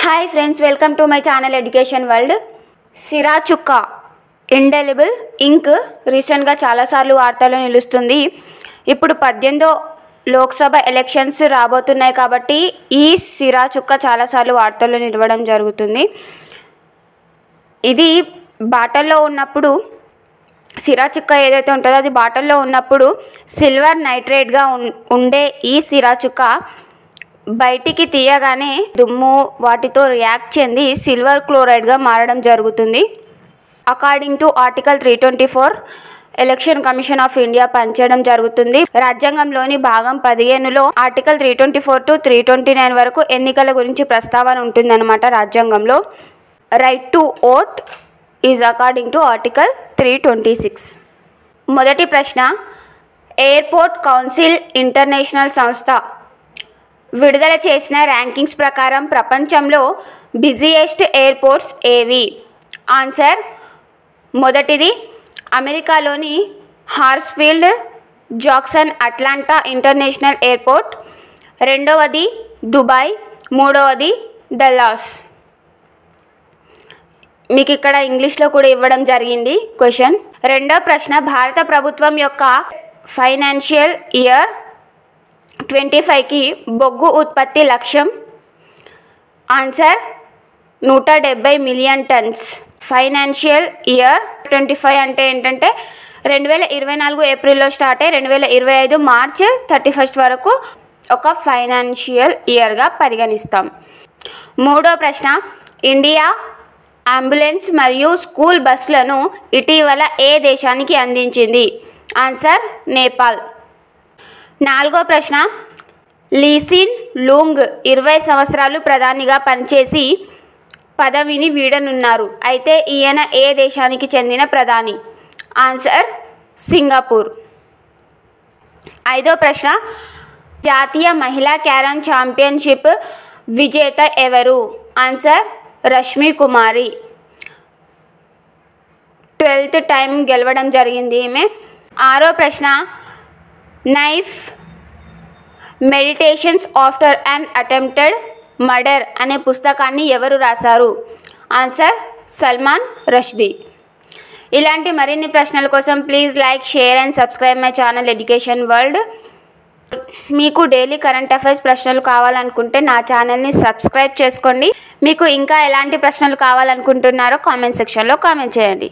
Hi friends, welcome to my channel education world. సిరా చుక్క indelible ink రీసెంట్గా చాలాసార్లు వార్తల్లో నిలుస్తుంది. ఇప్పుడు 18వ లోక్సభ ఎలక్షన్స్ రాబోతున్నాయి కాబట్టి ఈ సిరా చుక్క చాలాసార్లు వార్తల్లో నిలవడం జరుగుతుంది. ఇది బాటల్లో ఉన్నప్పుడు సిరా చుక్క ఏదైతే ఉంటుందో అది బాటల్లో ఉన్నప్పుడు సిల్వర్ నైట్రేట్గా ఉండే ఈ సిరా చుక్క బయటికి తీయగానే దుమ్ము వాటితో రియాక్ట్ చెంది సిల్వర్ క్లోరైడ్గా మారడం జరుగుతుంది. According to article 324 election commission of India పనిచేయడం జరుగుతుంది. రాజ్యాంగంలోని భాగం 15లో ఆర్టికల్ 324 to 329 వరకు ఎన్నికల గురించి ప్రస్తావన ఉంటుందన్నమాట. రాజ్యాంగంలో right to vote is according to article 326. మొదటి ప్రశ్న, ఎయిర్పోర్ట్ కౌన్సిల్ ఇంటర్నేషనల్ సంస్థ విడుదల చేసిన ర్యాంకింగ్స్ ప్రకారం ప్రపంచంలో బిజియెస్ట్ ఎయిర్పోర్ట్స్ ఏవి? ఆన్సర్, మొదటిది అమెరికాలోని హార్స్ఫీల్డ్ జాక్సన్ అట్లాంటా ఇంటర్నేషనల్ ఎయిర్పోర్ట్, రెండవది దుబాయ్, మూడవది డల్లాస్. మీకు ఇక్కడ ఇంగ్లీష్లో కూడా ఇవ్వడం జరిగింది క్వశ్చన్. రెండవ ప్రశ్న, భారత ప్రభుత్వం యొక్క ఫైనాన్షియల్ ఇయర్ 25కి బొగ్గు ఉత్పత్తి లక్ష్యం? Answer, 170 million tons. Financial year 25 అంటే ఏంటంటే 2024 ఏప్రిల్లో స్టార్ట్ అయ్యి 2025 మార్చ్ 31 వరకు ఒక ఫైనాన్షియల్ ఇయర్గా పరిగణిస్తాం. మూడో ప్రశ్న, ఇండియా అంబులెన్స్ మరియు స్కూల్ బస్సులను ఇటీవల ఏ దేశానికి అందించింది? ఆన్సర్, నేపాల్. నాలుగో ప్రశ్న, లీసిన్ లూంగ్ 20 సంవత్సరాలు ప్రధానిగా పనిచేసి పదవిని వీడనున్నారు. అయితే ఈయన ఏ దేశానికి చెందిన ప్రధాని? Answer, Singapore. ఐదో ప్రశ్న, జాతీయ మహిళా క్యారమ్ ఛాంపియన్షిప్ విజేత ఎవరు? ఆన్సర్, రష్మి కుమారి. 12th టైం గెలవడం జరిగింది ఈమె. ఆరో ప్రశ్న, knife meditations after an attempted murder అనే పుస్తకాన్ని ఎవరు రాశారు? Answer, Salman Rushdie. ఇలాంటి మరిన్ని ప్రశ్నల కోసం please like, share and subscribe my channel education world. మీకు డైలీ కరెంట్ అఫైర్స్ ప్రశ్నలు కావాలనుకుంటే నా ఛానల్ని సబ్స్క్రైబ్ చేసుకోండి. మీకు ఇంకా ఎలాంటి ప్రశ్నలు కావాలనుకుంటున్నారో కామెంట్ సెక్షన్లో కామెంట్ చేయండి.